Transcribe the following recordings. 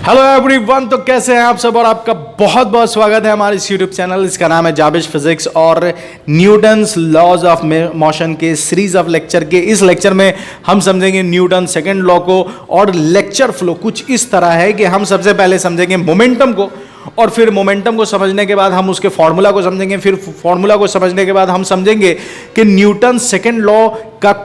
Hello everyone, तो कैसे हैं आप सब और आपका बहुत बहुत स्वागत है हमारे इस यूट्यूब चैनल। इसका नाम है जाबिश फिजिक्स और न्यूटन्स लॉज ऑफ मोशन के सीरीज ऑफ लेक्चर के इस लेक्चर में हम समझेंगे न्यूटन सेकंड लॉ को। और लेक्चर फ्लो कुछ इस तरह है कि हम सबसे पहले समझेंगे मोमेंटम को, और फिर मोमेंटम को समझने के बाद हम उसके फॉर्मूला को समझेंगे, फिर फॉर्मूला को समझने के बाद हम समझेंगे कि न्यूटन सेकंड लॉ का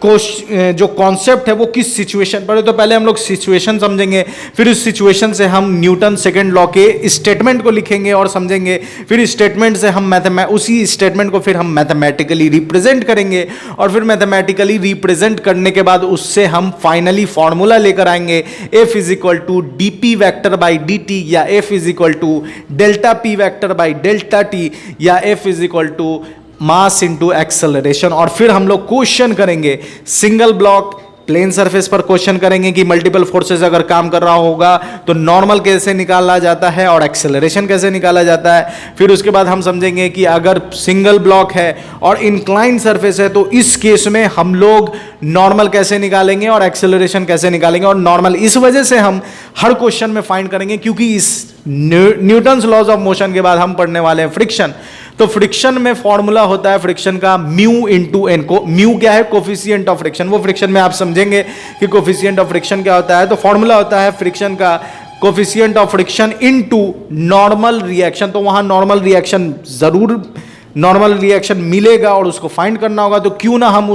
जो कॉन्सेप्ट है वो किस सिचुएशन पर है। तो पहले हम लोग सिचुएशन समझेंगे, फिर उस सिचुएशन से हम न्यूटन सेकंड लॉ के स्टेटमेंट को लिखेंगे और समझेंगे, फिर स्टेटमेंट से हम उसी स्टेटमेंट को फिर हम मैथमेटिकली रिप्रेजेंट करेंगे, और फिर मैथमेटिकली रिप्रेजेंट करने के बाद उससे हम फाइनली फॉर्मूला लेकर आएंगे F is equal to D P vector by D T, या F is equal to delta P vector by delta T, या F is equal to mass into acceleration. और फिर हम लोग क्वेश्चन करेंगे सिंगल ब्लॉक प्लेन सरफेस पर question करेंगे कि मल्टीपल फोर्सेस अगर काम कर रहा होगा तो नॉर्मल कैसे निकाला जाता है और एक्सेलरेशन कैसे निकाला जाता है। फिर उसके बाद हम समझेंगे कि अगर सिंगल ब्लॉक है और इंक्लाइन सरफेस है तो इस केस में हम लोग नॉर्मल कैसे निकालेंगे और एक्सेलरेशन कैसे निकालेंगे। और नॉर्मल इस वजह से हम हर क्वेश्चन में फाइंड करेंगे क्योंकि इस न्यूटन्स लॉज ऑफ मोशन के बाद हम पढ़ने वाले हैं फ्रिक्शन। तो फ्रिक्शन में फॉर्मूला होता है फ्रिक्शन का म्यू इंटू एन को। म्यू क्या है? Coefficient of friction. वो फ्रिक्शन में आप समझेंगे कि कोफिशिएंट ऑफ फ्रिक्शन क्या होता है। तो फॉर्मूला होता है फ्रिक्शन का coefficient of friction into normal reaction. तो वहां नॉर्मल रिएक्शन जरूर नॉर्मल रिएक्शन मिलेगा और उसको फाइंड करना होगा। तो क्यों ना हम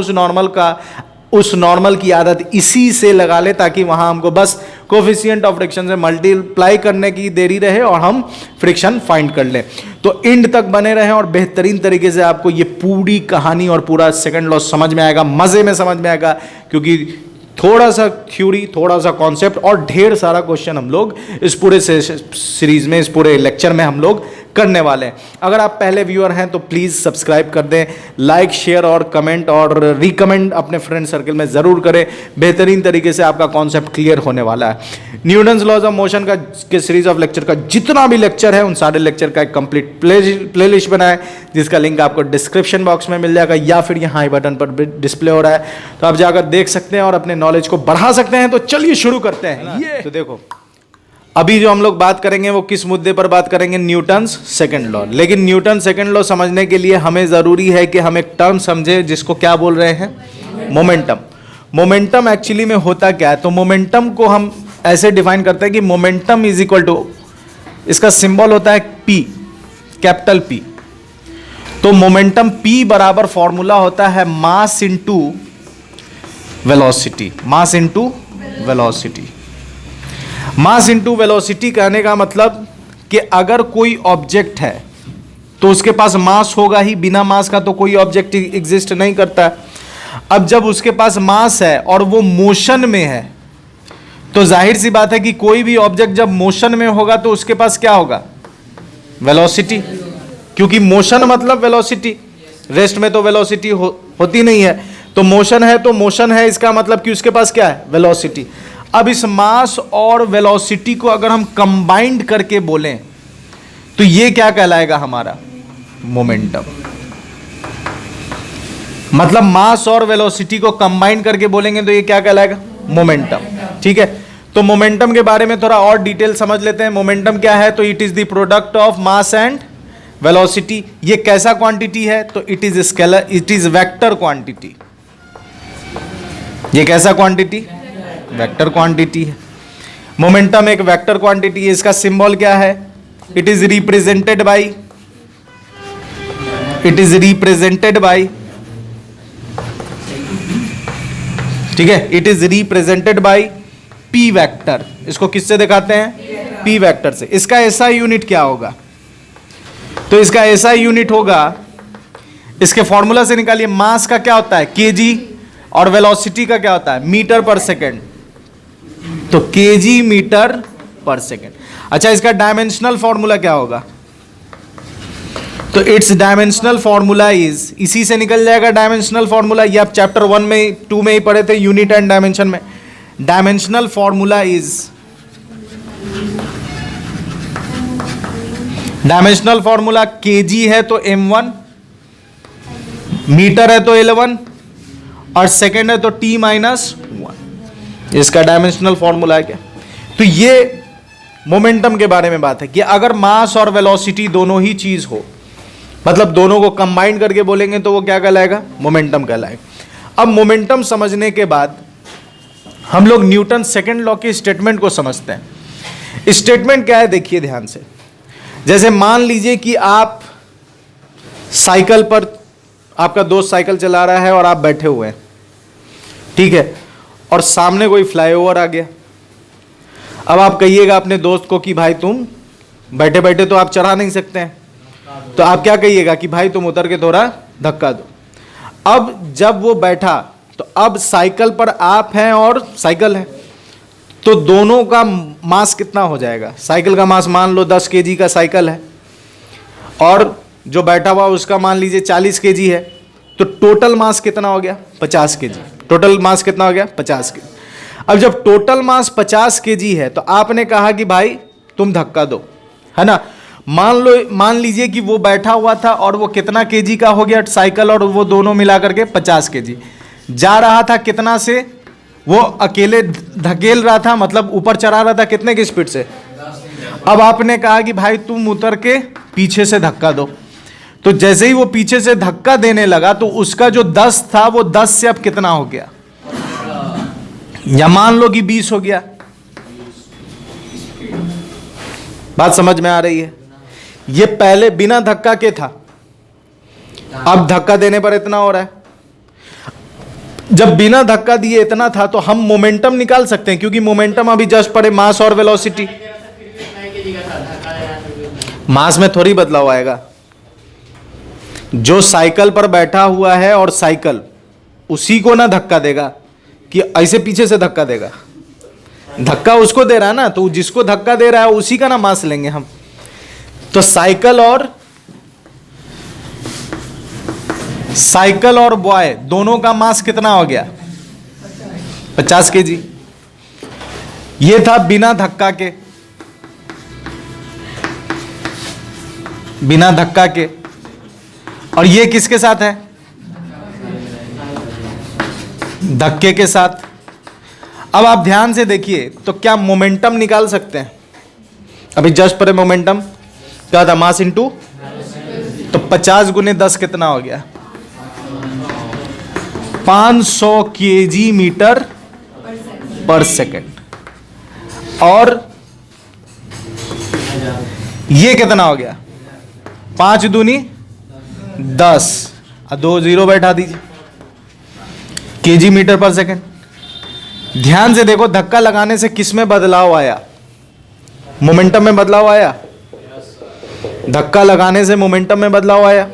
उस नॉर्मल की आदत इसी से लगा ले ताकि वहां हमको बस कोफिशिएंट ऑफ फ्रिक्शन से मल्टीप्लाई करने की देरी रहे और हम फ्रिक्शन फाइंड कर लें। तो एंड तक बने रहें और बेहतरीन तरीके से आपको ये पूरी कहानी और पूरा सेकंड लॉ समझ में आएगा, मजे में समझ में आएगा, क्योंकि थोड़ा सा थ्योरी, थोड़ा सा कॉन्सेप्ट और ढेर सारा क्वेश्चन हम लोग इस पूरे सीरीज में, इस पूरे लेक्चर में हम लोग करने वाले हैं। अगर आप पहले व्यूअर हैं तो प्लीज़ सब्सक्राइब कर दें, लाइक शेयर और कमेंट और रिकमेंड अपने फ्रेंड सर्कल में ज़रूर करें। बेहतरीन तरीके से आपका कॉन्सेप्ट क्लियर होने वाला है। न्यूटन्स लॉज ऑफ मोशन के सीरीज ऑफ लेक्चर का जितना भी लेक्चर है उन सारे लेक्चर का एक कंप्लीट प्लेलिस्ट बना है जिसका लिंक आपको डिस्क्रिप्शन बॉक्स में मिल जाएगा या फिर यहाँ आई बटन पर डिस्प्ले हो रहा है, तो आप जाकर देख सकते हैं और अपने नॉलेज को बढ़ा सकते हैं। तो चलिए शुरू करते हैं। ये तो देखो, अभी जो हम लोग बात करेंगे वो किस मुद्दे पर बात करेंगे? Newton's second law. लेकिन न्यूटन सेकंड लॉ समझने के लिए हमें जरूरी है कि हम एक टर्म समझे जिसको क्या बोल रहे हैं? मोमेंटम। मोमेंटम एक्चुअली में होता क्या है? तो मोमेंटम को हम ऐसे डिफाइन करते हैं कि मोमेंटम इज इक्वल टू, इसका सिंबल होता है P, कैपिटल P। तो मोमेंटम P बराबर फॉर्मूला होता है mass into velocity. Mass into velocity. Mass into velocity कहने का मतलब कि अगर कोई ऑब्जेक्ट है तो उसके पास मास होगा ही, बिना मास का तो कोई ऑब्जेक्ट एग्जिस्ट नहीं करता। अब जब उसके पास मास है और वो मोशन में है तो जाहिर सी बात है कि कोई भी ऑब्जेक्ट जब मोशन में होगा तो उसके पास क्या होगा? वेलोसिटी, क्योंकि मोशन मतलब वेलोसिटी। रेस्ट में तो वेलोसिटी होती नहीं है, तो मोशन है तो मोशन है, इसका मतलब कि उसके पास क्या है? वेलोसिटी। अब इस मास और वेलोसिटी को अगर हम कंबाइंड करके बोलें तो ये क्या कहलाएगा? हमारा मोमेंटम। मतलब मास और वेलोसिटी को कंबाइन करके बोलेंगे तो ये क्या कहलाएगा? मोमेंटम। ठीक है, तो मोमेंटम के बारे में थोड़ा और डिटेल समझ लेते हैं। मोमेंटम क्या है? तो it is the product of mass and velocity. ये कैसा क्वांटिटी है? तो it is scalar, it is vector quantity. ये कैसा क्वांटिटी? वेक्टर क्वांटिटी है। मोमेंटम एक वेक्टर क्वांटिटी है। इसका सिंबल क्या है? It is represented by, it is represented by, ठीक है, it is represented by P vector. इसको किससे दिखाते हैं? पी वेक्टर से। इसका एसआई यूनिट क्या होगा? तो इसका एसआई यूनिट होगा, इसके फॉर्मूला से निकालिए। मास का क्या होता है? केजी, और वेलोसिटी का क्या होता है? मीटर पर सेकेंड। तो केजी मीटर पर सेकेंड। अच्छा, इसका डायमेंशनल फॉर्मूला क्या होगा? तो इट्स डायमेंशनल फॉर्मूला इज, इसी से निकल जाएगा डायमेंशनल फॉर्मूला। ये आप चैप्टर 1 में 2 में ही पढ़े थे, यूनिट एंड डायमेंशन में। Dimensional formula is, dimensional formula KG है तो m1, मीटर है तो L1 और सेकेंड है तो T-1। इसका डायमेंशनल फॉर्मूला है क्या? तो ये मोमेंटम के बारे में बात है कि अगर मास और वेलोसिटी दोनों ही चीज हो, मतलब दोनों को कंबाइन करके बोलेंगे तो वो क्या कहलाएगा? मोमेंटम कहलाएगा। अब मोमेंटम समझने के बाद हम लोग न्यूटन सेकंड लॉ के स्टेटमेंट को समझते हैं। स्टेटमेंट क्या है देखिए ध्यान से। जैसे मान लीजिए कि आप साइकिल पर, आपका दोस्त साइकिल चला रहा है और आप बैठे हुए हैं, ठीक है, और सामने कोई फ्लाईओवर आ गया। अब आप कहिएगा अपने दोस्त को कि भाई तुम बैठे बैठे तो आप चढ़ा नहीं सकते हैं, तो आप क्या कहिएगा कि भाई तुम उतर के थोड़ा धक्का दो। अब जब वो बैठा तो अब साइकिल पर आप हैं और साइकिल है, तो दोनों का मास कितना हो जाएगा? साइकिल का मास मान लो 10 केजी का साइकिल है और जो बैठा हुआ उसका मान लीजिए 40 केजी है, तो टोटल मास कितना हो गया? 50 केजी। टोटल मास कितना हो गया? 50 केजी। अब जब टोटल मास 50 केजी है तो आपने कहा कि भाई तुम धक्का दो, है ना। मान लीजिए कि वो बैठा हुआ था और वो कितना केजी का हो गया साइकिल, और वो दोनों मिला करके 50 केजी। जा रहा था कितना से? वो अकेले धकेल रहा था, मतलब ऊपर चढ़ा रहा था कितने की स्पीड से? अब आपने कहा कि भाई तुम उतर के पीछे से धक्का दो, तो जैसे ही वो पीछे से धक्का देने लगा तो उसका जो 10 था वो 10 से अब कितना हो गया? या मान लो कि 20 हो गया। बात समझ में आ रही है? ये पहले बिना धक्का के था, अब धक्का देने पर इतना हो रहा है। जब बिना धक्का दिए इतना था तो हम मोमेंटम निकाल सकते हैं, क्योंकि मोमेंटम अभी जस्ट पड़े मास और वेलोसिटी। मास में थोड़ी बदलाव आएगा। जो साइकिल पर बैठा हुआ है और साइकिल, उसी को ना धक्का देगा कि ऐसे पीछे से धक्का देगा। धक्का उसको दे रहा है ना, तो जिसको धक्का दे रहा है उसी का ना मास लेंगे हम। तो साइकिल और बॉय दोनों का मास कितना हो गया? 50 केजी। ये था बिना धक्का के, बिना धक्का के। और ये किसके साथ है? धक्के के साथ। अब आप ध्यान से देखिए तो क्या मोमेंटम निकाल सकते हैं? अभी जस्ट पर मोमेंटम क्या था? मास इंटू, तो 50 गुने 10 कितना हो गया? 500 केजी मीटर पर सेकेंड। और ये कितना हो गया? 5 दूनी 10, 2 जीरो बैठा दीजिए, केजी मीटर पर सेकेंड। ध्यान से देखो, धक्का लगाने से किस में बदलाव आया? मोमेंटम में बदलाव आया। धक्का लगाने से मोमेंटम में बदलाव आया।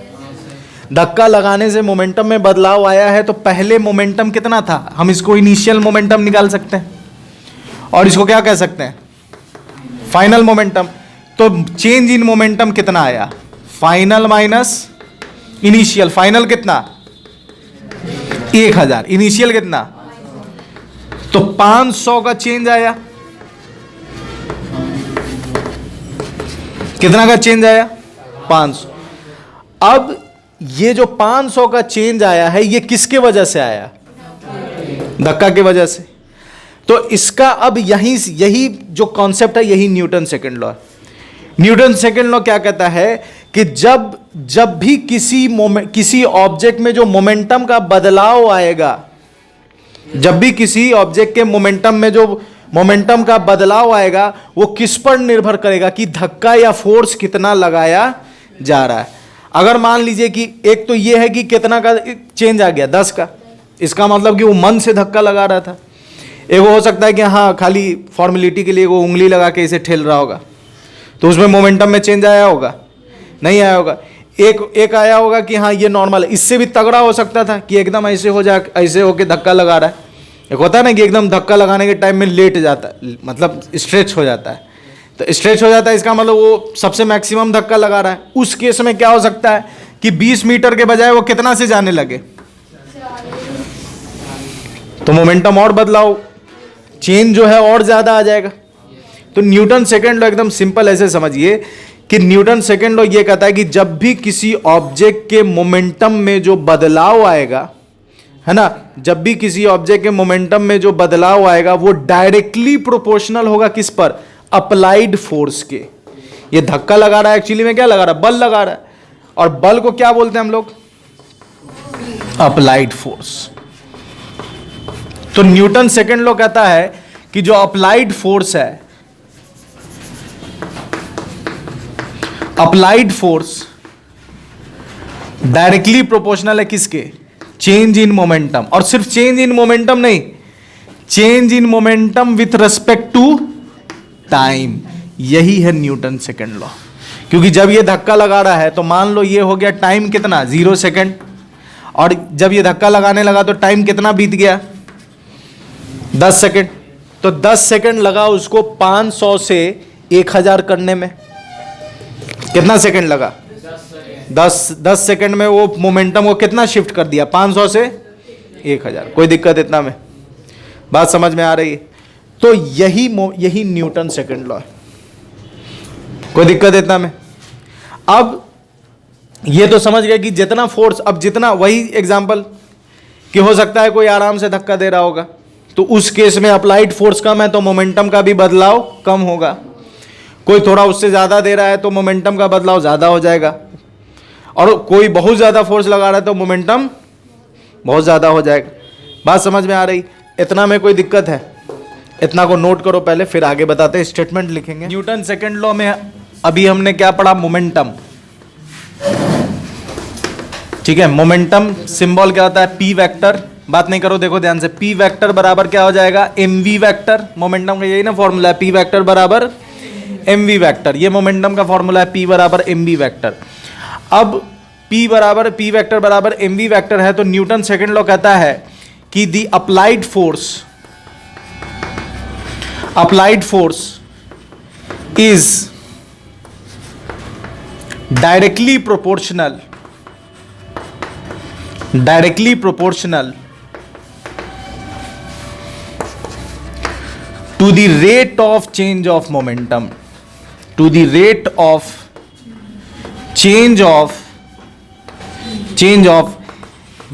धक्का लगाने से मोमेंटम में बदलाव आया है, तो पहले मोमेंटम कितना था? हम इसको इनिशियल मोमेंटम निकाल सकते हैं, और इसको क्या कह सकते हैं? Final momentum. तो चेंज इन मोमेंटम कितना आया? Final minus initial. फाइनल कितना? 1000। इनिशियल कितना? तो 500 का चेंज आया। कितना का चेंज आया? 500। अब ये जो 500 का चेंज आया है, ये किसके वजह से आया? धक्का की वजह से। तो इसका अब यही जो कॉन्सेप्ट है, यही न्यूटन सेकंड लॉ है। न्यूटन सेकंड लॉ क्या कहता है कि जब भी किसी ऑब्जेक्ट में जो मोमेंटम का बदलाव आएगा, जब भी किसी ऑब्जेक्ट के मोमेंटम में जो मोमेंटम का बदलाव आएगा, वो किस पर निर्भर करेगा कि धक्का या फोर्स कितना लगाया जा रहा है। अगर मान लीजिए कि एक तो ये है कि कितना का चेंज आ गया, 10 का, इसका मतलब कि वो मन से धक्का लगा रहा था। एक हो सकता है कि हाँ खाली फॉर्मेलिटी के लिए वो उंगली लगा के इसे ठेल रहा होगा, तो उसमें मोमेंटम में चेंज आया होगा? नहीं आया होगा। एक आया होगा कि हाँ ये नॉर्मल है। इससे भी तगड़ा हो सकता था कि एकदम ऐसे होके धक्का लगा रहा है। एक होता है ना कि एकदम धक्का लगाने के टाइम में लेट जाता है, मतलब स्ट्रेच हो जाता है। तो स्ट्रेच हो जाता है, इसका मतलब वो सबसे मैक्सिमम धक्का लगा रहा है। उस केस में क्या हो सकता है कि 20 मीटर के बजाय वो कितना से जाने लगे, तो मोमेंटम और बदलाव, चेंज जो है और ज्यादा आ जाएगा। तो न्यूटन सेकंड लॉ एकदम सिंपल ऐसे समझिए कि न्यूटन सेकंड लॉ ये कहता है कि जब भी किसी ऑब्जेक्ट के मोमेंटम में जो बदलाव आएगा, है ना, जब भी किसी ऑब्जेक्ट के मोमेंटम में जो बदलाव आएगा वो डायरेक्टली प्रोपोर्शनल होगा किस पर? अप्लाइड फोर्स के। ये धक्का लगा रहा है, एक्चुअली में क्या लगा रहा है, बल लगा रहा है, और बल को क्या बोलते हैं हम लोग, अप्लाइड फोर्स। तो न्यूटन सेकंड लॉ कहता है कि जो अप्लाइड फोर्स है, अप्लाइड फोर्स डायरेक्टली प्रोपोर्शनल है किसके, चेंज इन मोमेंटम। और सिर्फ चेंज इन मोमेंटम नहीं, change in momentum with respect to time. यही है न्यूटन सेकंड लॉ। क्योंकि जब ये धक्का लगा रहा है तो मान लो ये हो गया टाइम कितना, 0 सेकंड, और जब ये धक्का लगाने लगा तो टाइम कितना बीत गया, 10 सेकंड। तो 10 सेकंड लगा उसको 500 से 1000 करने में। कितना सेकंड लगा, 10 सेकंड में वो मोमेंटम को कितना शिफ्ट कर दिया, 500 से 1000। कोई दिक्कत इतना में, बात समझ में आ रही है। तो यही न्यूटन सेकंड लॉ है, कोई दिक्कत इतना में। अब ये तो समझ गए कि जितना फोर्स, अब जितना, वही एग्जांपल कि हो सकता है कोई आराम से धक्का दे रहा होगा, तो उस केस में अप्लाइड फोर्स कम है तो मोमेंटम का भी बदलाव कम होगा। कोई थोड़ा उससे ज़्यादा दे रहा है तो मोमेंटम का बदलाव ज़्यादा हो जाएगा, और कोई बहुत ज़्यादा फोर्स लगा रहा है तो मोमेंटम बहुत ज़्यादा हो जाएगा। बात समझ में आ रही, इतना में कोई दिक्कत है, इतना को नोट करो पहले, फिर आगे बताते हैं, स्टेटमेंट लिखेंगे। न्यूटन सेकंड लॉ में अभी हमने क्या पढ़ा, मोमेंटम, ठीक है। मोमेंटम सिंबल क्या होता है, पी वेक्टर। बात नहीं करो, देखो ध्यान से, पी वेक्टर बराबर क्या हो जाएगा, एम वी वैक्टर। मोमेंटम का यही ना फॉर्मूला है, पी वेक्टर बराबर एम वी वैक्टर। ये मोमेंटम का फॉर्मूला है, पी बराबर एम वी वैक्टर। अब पी बराबर पी वेक्टर बराबर एम वी वैक्टर है, तो न्यूटन सेकंड लॉ कहता है कि the applied force is directly proportional to the rate of change of momentum, to the rate of change of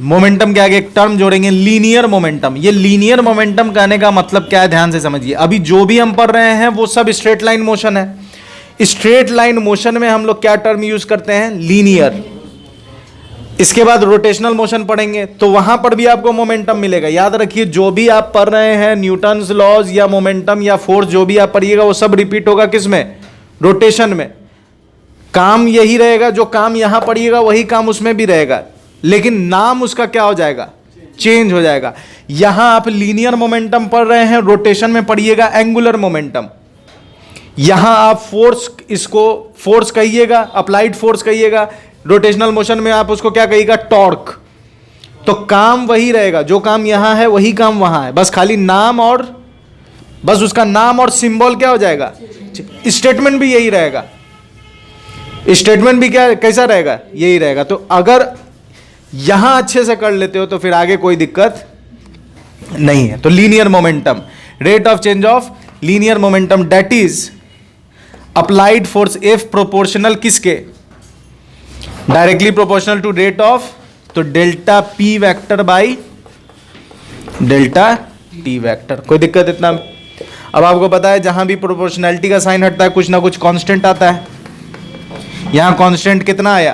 momentum के आगे एक टर्म जोड़ेंगे, लीनियर मोमेंटम। ये लीनियर मोमेंटम कहने का मतलब क्या है, ध्यान से समझिए। अभी जो भी हम पढ़ रहे हैं वो सब स्ट्रेट लाइन मोशन है। स्ट्रेट लाइन मोशन में हम लोग क्या टर्म यूज करते हैं, लीनियर। इसके बाद रोटेशनल मोशन पढ़ेंगे तो वहां पर भी आपको मोमेंटम मिलेगा। याद रखिए, जो भी आप पढ़ रहे हैं, न्यूटन्स लॉज या मोमेंटम या फोर्स, जो भी आप पढ़िएगा वो सब रिपीट होगा किसमें, रोटेशन में। काम यही रहेगा, जो काम यहां पढ़िएगा वही काम उसमें भी रहेगा, लेकिन नाम उसका क्या हो जाएगा, चेंज हो जाएगा। यहां आप लीनियर मोमेंटम पढ़ रहे हैं, रोटेशन में पढ़िएगा एंगुलर मोमेंटम। यहां आप फोर्स, इसको फोर्स कहिएगा, अप्लाइड फोर्स कहिएगा। रोटेशनल मोशन में आप उसको क्या कहिएगा, टॉर्क। तो काम वही रहेगा, जो काम यहां है वही काम वहां है, बस खाली नाम और बस उसका नाम और सिंबल क्या हो जाएगा। स्टेटमेंट भी यही रहेगा, स्टेटमेंट भी क्या कैसा रहेगा, यही रहेगा। तो अगर यहां अच्छे से कर लेते हो तो फिर आगे कोई दिक्कत नहीं है। तो linear momentum, rate of change of linear momentum, that is applied force F proportional किसके, directly proportional to rate of, तो delta P vector by delta T vector. कोई दिक्कत इतना। अब आपको पता है जहां भी प्रोपोर्शनैलिटी का साइन हटता है कुछ ना कुछ कांस्टेंट आता है। यहां कांस्टेंट कितना आया,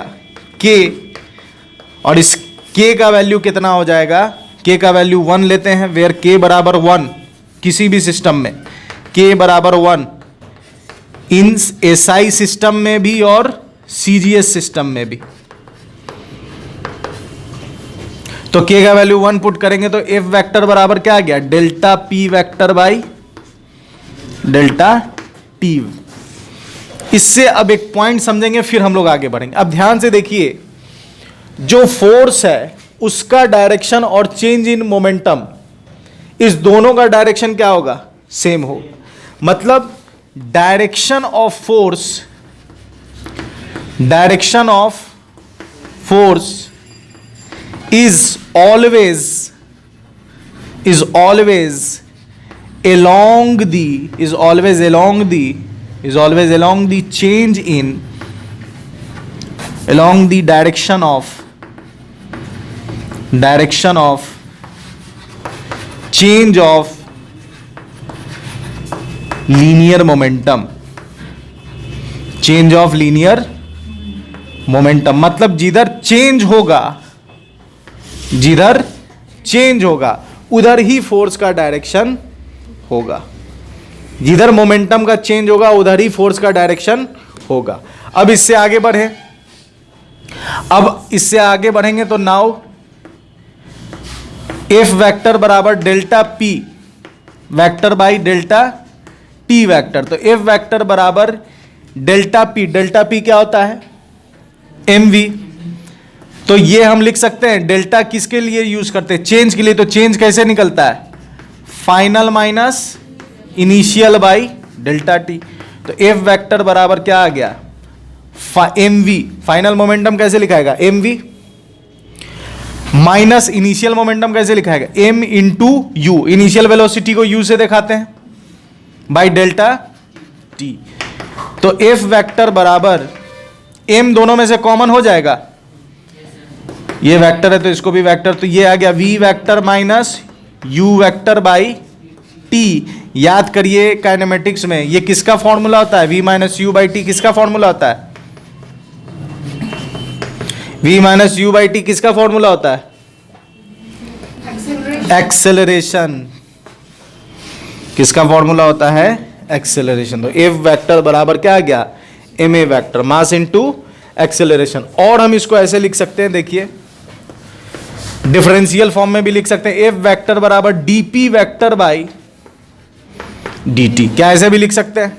के, और इस के का वैल्यू कितना हो जाएगा, के का वैल्यू 1 लेते हैं, वेयर के बराबर 1 किसी भी सिस्टम में, के बराबर 1 इन एसआई सिस्टम में भी और सीजीएस सिस्टम में भी। तो के का वैल्यू 1 पुट करेंगे तो एफ वेक्टर बराबर क्या आ गया, delta P vector by delta T. इससे अब एक पॉइंट समझेंगे फिर हम लोग आगे बढ़ेंगे। अब ध्यान से देखिए, जो फोर्स है उसका डायरेक्शन और चेंज इन मोमेंटम, इस दोनों का डायरेक्शन क्या होगा, सेम होगा। मतलब direction of force is always along the change in, along the direction of change of linear momentum, change of linear momentum मतलब जिधर चेंज होगा उधर ही फोर्स का डायरेक्शन होगा, जिधर मोमेंटम का चेंज होगा उधर ही फोर्स का डायरेक्शन होगा। अब इससे आगे बढ़ेंगे तो नाउ एफ वेक्टर बराबर delta P vector by delta T vector. तो एफ वेक्टर बराबर डेल्टा पी क्या होता है? M V. तो ये हम लिख सकते हैं डेल्टा किसके लिए यूज करते हैं? चेंज के लिए। तो चेंज कैसे निकलता है? Final minus initial by delta T. तो एफ वेक्टर बराबर क्या आ गया? M V. फाइनल मोमेंटम कैसे लिखाएगा? M V minus initial momentum कैसे लिखाएगा? M into U. Initial velocity को यू से दिखाते हैं बाई डेल्टा टी। तो एफ वेक्टर बराबर एम दोनों में से कॉमन हो जाएगा, ये वेक्टर है तो इसको भी वेक्टर, तो ये आ गया V vector minus U vector by T. याद करिए काइनेमेटिक्स में ये किसका फॉर्मूला होता है? V minus U by T किसका फॉर्मूला होता है? V minus U by T किसका फॉर्मूला होता है? एक्सेलरेशन। किसका फॉर्मूला होता है? एक्सेलरेशन। तो एफ वेक्टर बराबर क्या आ गया? M A vector, mass into acceleration. और हम इसको ऐसे लिख सकते हैं, देखिए डिफरेंशियल फॉर्म में भी लिख सकते हैं, एफ वेक्टर बराबर डीपी वेक्टर बाई dt। क्या ऐसे भी लिख सकते हैं?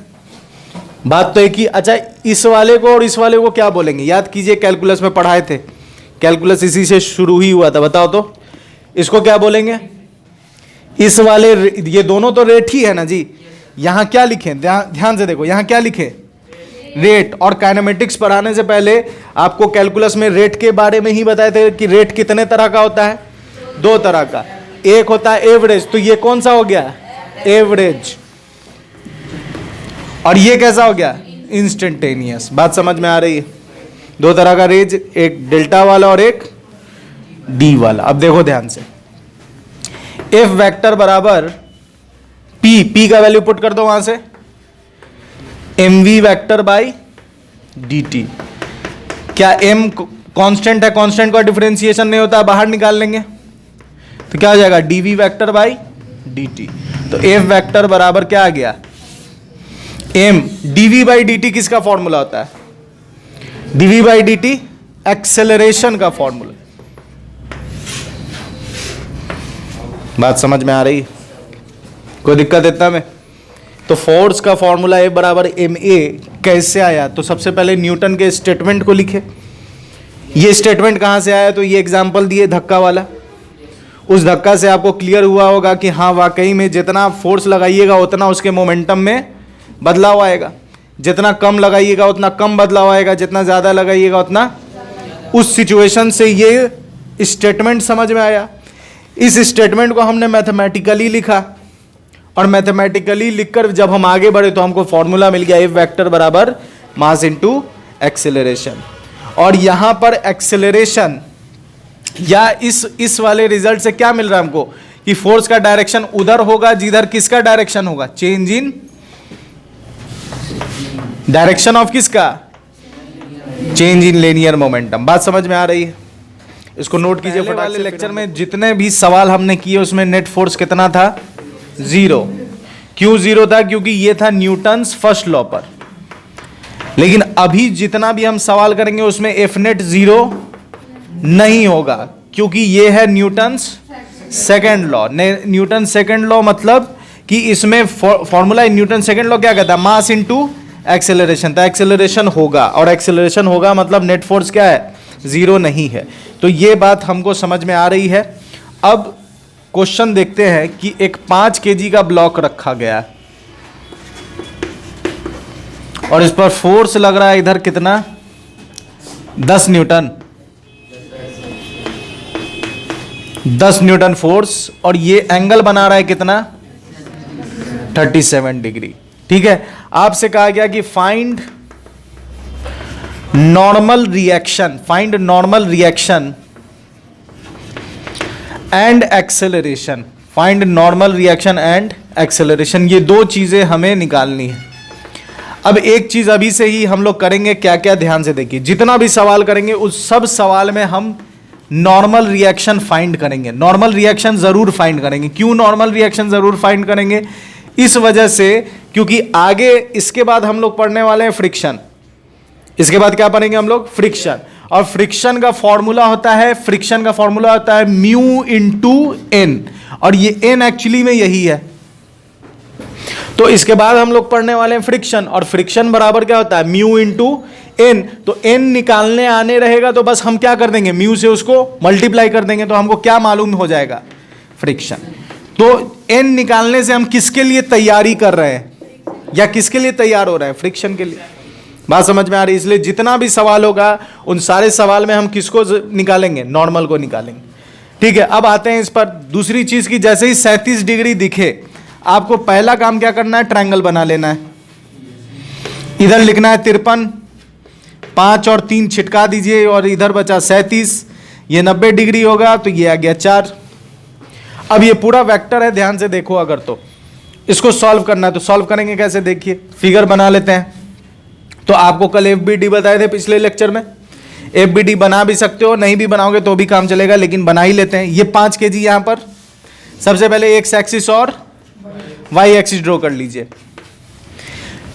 बात तो एक ही। अच्छा, इस वाले को और इस वाले को क्या बोलेंगे? याद कीजिए कैलकुलस में पढ़ाए थे, कैलकुलस इसी से शुरू ही हुआ था। बताओ तो इसको क्या बोलेंगे? इस वाले, ये दोनों तो रेट ही है ना जी। यहां क्या लिखे? ध्यान से देखो, यहां क्या लिखे? रेट। और काइनेमेटिक्स पढ़ाने से पहले आपको कैलकुलस में रेट के बारे में ही बताए थे कि रेट कितने तरह का होता है? दो तरह का। एक होता है एवरेज, तो ये कौन सा हो गया? एवरेज। और ये कैसा हो गया? इंस्टेंटेनियस। बात समझ में आ रही है? दो तरह का रेज, एक डेल्टा वाला और एक डी वाला। अब देखो ध्यान से, एफ वेक्टर बराबर पी का वैल्यू पुट कर दो वहां से, M V vector by D T. क्या एम कांस्टेंट है? कांस्टेंट का डिफरेंशिएशन नहीं होता, बाहर निकाल लेंगे तो क्या हो जाएगा? D V vector by D T. तो एफ वेक्टर बराबर क्या आ गया? M DV by D T किसका फॉर्मूला होता है? DV by D T acceleration का फॉर्मूला। बात समझ में आ रही है? कोई दिक्कत इतना में? तो फोर्स का फॉर्मूला ए बराबर एम ए कैसे आया? तो सबसे पहले न्यूटन के स्टेटमेंट को लिखे। ये स्टेटमेंट कहां से आया? तो ये एग्जांपल दिए धक्का वाला, उस धक्का से आपको क्लियर हुआ होगा कि हाँ वाकई में जितना फोर्स लगाइएगा उतना उसके मोमेंटम में बदलाव आएगा, जितना कम लगाइएगा उतना कम बदलाव आएगा, जितना ज़्यादा लगाइएगा उतना। उस सिचुएशन से ये स्टेटमेंट समझ में आया। इस स्टेटमेंट को हमने मैथमेटिकली लिखा और मैथमेटिकली लिखकर जब हम आगे बढ़े तो हमको फॉर्मूला मिल गया एफ वेक्टर बराबर मास इनटू एक्सेलरेशन। और यहाँ पर एक्सेलरेशन या इस वाले रिजल्ट से क्या मिल रहा है हमको कि फोर्स का डायरेक्शन उधर होगा जिधर किसका डायरेक्शन होगा? चेंज इन डायरेक्शन ऑफ किसका? Change in linear momentum. बात समझ में आ रही है? इसको नोट कीजिए। पहले वाले लेक्चर में जितने भी सवाल हमने किए उसमें नेट फोर्स कितना था? 0। क्यों 0 था? क्योंकि ये था न्यूटन्स फर्स्ट लॉ पर। लेकिन अभी जितना भी हम सवाल करेंगे उसमें एफ नेट 0 नहीं होगा, क्योंकि ये है Newton's second law. Newton second law मतलब कि इसमें फॉर्मूला न्यूटन सेकेंड लॉ क्या कहता है? मास इनटू एक्सेलरेशन। तो एक्सेलरेशन होगा, और एक्सेलरेशन होगा मतलब नेट फोर्स क्या है? 0 नहीं है। तो ये बात हमको समझ में आ रही है। अब क्वेश्चन देखते हैं कि एक 5 kg का ब्लॉक रखा गया और इस पर फोर्स लग रहा है इधर कितना? 10 न्यूटन। 10 न्यूटन फोर्स, और ये एंगल बना रहा है कितना? 37 डिग्री। ठीक है। आपसे कहा गया कि find normal reaction, find normal reaction and acceleration, find normal reaction and acceleration, ये दो चीजें हमें निकालनी है। अब एक चीज अभी से ही हम लोग करेंगे, क्या क्या, ध्यान से देखिए। जितना भी सवाल करेंगे उस सब सवाल में हम नॉर्मल रिएक्शन फाइंड करेंगे, नॉर्मल रिएक्शन जरूर फाइंड करेंगे। क्यों नॉर्मल रिएक्शन जरूर फाइंड करेंगे? इस वजह से क्योंकि आगे इसके बाद हम लोग पढ़ने वाले हैं फ्रिक्शन। इसके बाद क्या पढ़ेंगे हम लोग? फ्रिक्शन। और फ्रिक्शन का फॉर्मूला होता है, फ्रिक्शन का फॉर्मूला होता है म्यू इंटू एन, और ये एन एक्चुअली में यही है। तो इसके बाद हम लोग पढ़ने वाले हैं फ्रिक्शन, और फ्रिक्शन बराबर क्या होता है? Mu into N. तो एन निकालने आने रहेगा तो बस हम क्या कर देंगे? म्यू से उसको मल्टीप्लाई कर देंगे, तो हमको क्या मालूम हो जाएगा? फ्रिक्शन। तो एन निकालने से हम किसके लिए तैयारी कर रहे हैं, या किसके लिए तैयार हो रहे हैं? फ्रिक्शन के लिए। बात समझ में आ रही है? इसलिए जितना भी सवाल होगा उन सारे सवाल में हम किसको निकालेंगे? नॉर्मल को निकालेंगे। ठीक है, अब आते हैं इस पर दूसरी चीज की। जैसे ही 37 डिग्री दिखे, आपको पहला काम क्या करना है? ट्रायंगल बना लेना है। इधर लिखना है 53, 5 और 3 छिटका दीजिए, और इधर बचा 37। ये 90 डिग्री होगा, तो ये आ गया 4। अब ये पूरा वेक्टर है, ध्यान से देखो। अगर तो इसको सॉल्व करना है तो सॉल्व करेंगे कैसे? देखिए, फिगर बना लेते हैं। तो आपको कल FBD बताए थे पिछले लेक्चर में। FBD बना भी सकते हो, नहीं भी बनाओगे तो भी काम चलेगा, लेकिन बना ही लेते हैं। ये 5 kg यहां पर। सबसे पहले एक्स एक्सिस और वाई एक्सिस ड्रॉ कर लीजिए।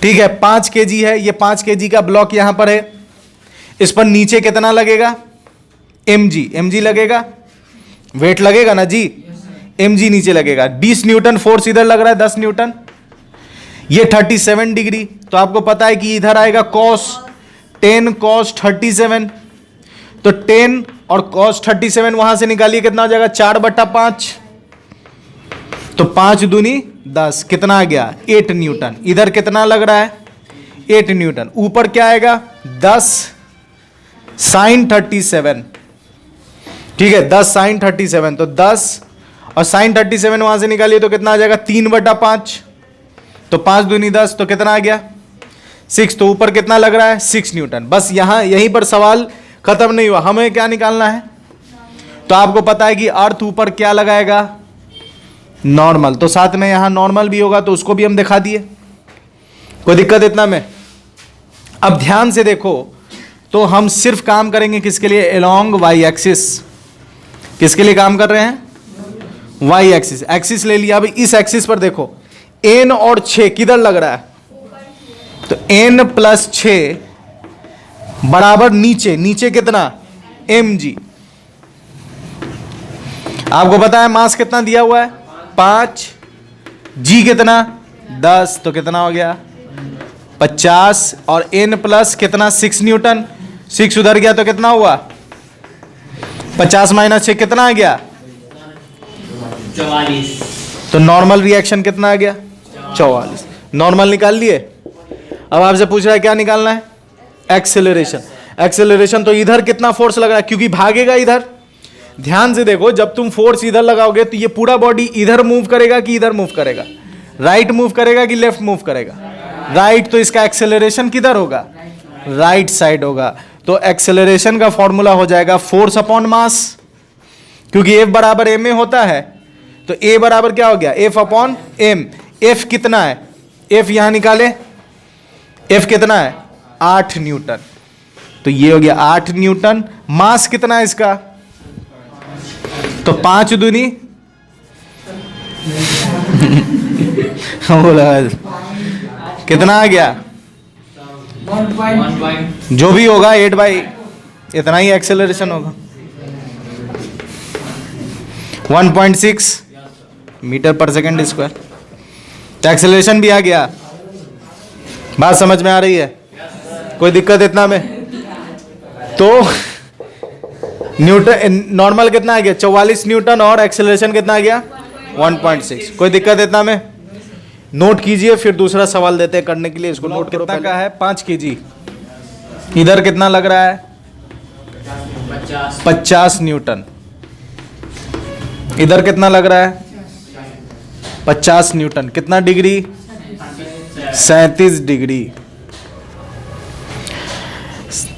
ठीक है, 5 kg है, ये 5 kg का ब्लॉक यहां पर है। इस पर नीचे कितना लगेगा? mg लगेगा, वेट लगेगा ना जी, mg नीचे लगेगा। 20 न्यूटन फोर्स इधर लग रहा है, 10 न्यूटन। ये 37 डिग्री, तो आपको पता है कि इधर आएगा cos 10 cos 37। तो 10 और cos 37 वहां से निकालिए, कितना हो जाएगा? 4/5। तो 5 दूनी 10, कितना आ गया? 8 न्यूटन। इधर कितना लग रहा है? 8 न्यूटन। ऊपर क्या आएगा? 10 sin 37। ठीक है, 10 sin 37, तो 10 और sin 37 वहां से निकालिए तो कितना आ जाएगा? 3/5। तो 5 दूनी 10, तो कितना आ गया? 6। तो ऊपर कितना लग रहा है? 6 न्यूटन। बस यहां यहीं पर सवाल खत्म नहीं हुआ। हमें क्या निकालना है? तो आपको पता है कि अर्थ ऊपर क्या लगाएगा? नॉर्मल। तो साथ में यहां नॉर्मल भी होगा, तो उसको भी हम दिखा दिए। कोई दिक्कत इतना में? अब ध्यान से देखो, तो हम सिर्फ काम करेंगे किसके लिए? Along Y axis. किसके लिए काम कर रहे हैं? Y axis. एक्सिस ले लिया। अब इस एक्सिस पर देखो, n और 6 किधर लग रहा है? तो n + 6 बराबर नीचे। नीचे कितना? mg। आपको पता है मास कितना दिया हुआ है? 5। g कितना? 10। तो कितना हो गया? 50। और n प्लस कितना? 6 न्यूटन। 6 उधर गया तो कितना हुआ? 50 - 6 कितना आ गया? 44। तो नॉर्मल रिएक्शन कितना आ गया? 44। नॉर्मल निकाल लिए। अब आपसे पूछ रहा है क्या निकालना है? एक्सेलरेशन। एक्सेलरेशन, तो इधर कितना फोर्स लग रहा है? क्योंकि भागेगा इधर। ध्यान से देखो, जब तुम फोर्स इधर लगाओगे तो ये पूरा बॉडी इधर मूव करेगा कि इधर मूव करेगा? राइट मूव करेगा कि लेफ्ट मूव करेगा? राइट। तो इसका एक्सेलरेशन किधर होगा? राइट साइड होगा। तो एक्सेलरेशन का फॉर्मूला हो जाएगा फोर्स अपॉन मास, क्योंकि F बराबर m में होता है। तो A बराबर क्या हो गया? F upon m। F कितना है? F यहां निकाले। F कितना है? 8 न्यूटन। तो ये हो गया 8 न्यूटन। मास कितना है इसका? तो 5 दूनी बोला कितना आ गया? 1. जो भी होगा 8/, इतना ही एक्सेलरेशन होगा। 1.6 मीटर पर सेकंड स्क्वायर। तो एक्सेलरेशन भी आ गया। बात समझ में आ रही है? कोई दिक्कत इतना में? तो न्यूटन नॉर्मल कितना आ गया? 44 न्यूटन, और एक्सेलरेशन कितना आ गया? 1.6। कोई दिक्कत इतना में? नोट कीजिए, फिर दूसरा सवाल देते हैं करने के लिए। इसको नोट कितना का है? 5 kg। इधर कितना लग रहा है? 50 न्यूटन। इधर कितना लग रहा है? 50 न्यूटन। कितना डिग्री? 37 डिग्री।